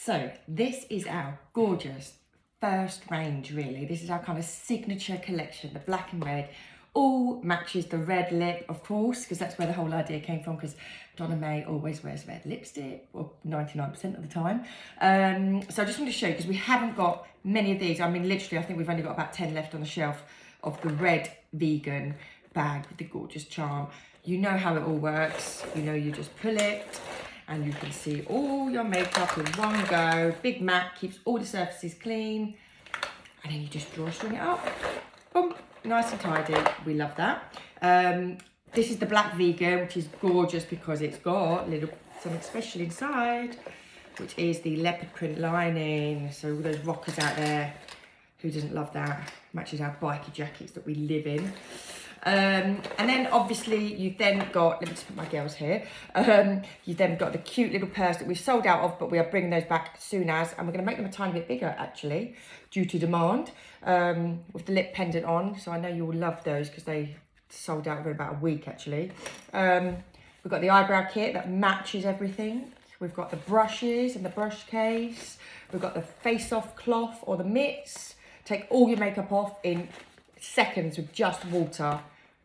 So this is our gorgeous first range, really. This is our kind of signature collection, the black and red. All matches the red lip, of course, because that's where the whole idea came from, because Donna May always wears red lipstick, or 99% of the time. So I just want to show you, because we haven't got many of these. I mean, literally, I think we've only got about 10 left on the shelf of the red vegan bag with the gorgeous charm. You know how it all works. You know, you just pull it and you can see all your makeup in one go. Big mat, keeps all the surfaces clean. And then you just drawstring it up. Boom, nice and tidy. We love that. This is the black vegan, which is gorgeous because it's got something special inside, which is the leopard print lining. So all those rockers out there, who doesn't love that? Matches our bikie jackets that we live in. And then obviously you've then got, let me just put my girls here, you've then got the cute little purse that we've sold out of, but we are bringing those back as soon as, and we're going to make them a tiny bit bigger actually, due to demand, with the lip pendant on. So I know you will love those because they sold out in about a week actually. We've got the eyebrow kit that matches everything. We've got the brushes and the brush case. We've got the face-off cloth or the mitts. Take all your makeup off in seconds with just water.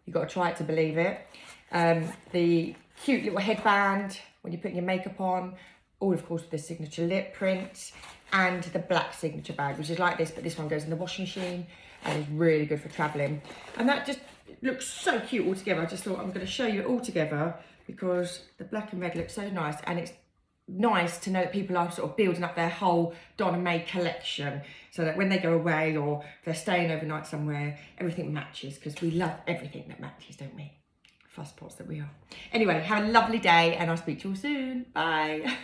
You've got to try it to believe it. The cute little headband when you're putting your makeup on. All, of course, with the signature lip print. And the black signature bag, which is like this, but this one goes in the washing machine and is really good for travelling. And that just looks so cute all together. I just thought I'm going to show you it all together because the black and red looks so nice, and it's nice to know that people are sort of building up their whole Donna May collection, so that when they go away or they're staying overnight somewhere, everything matches, because we love everything that matches, don't we? Fusspots that we are. Anyway, have a lovely day, and I'll speak to you all soon. Bye.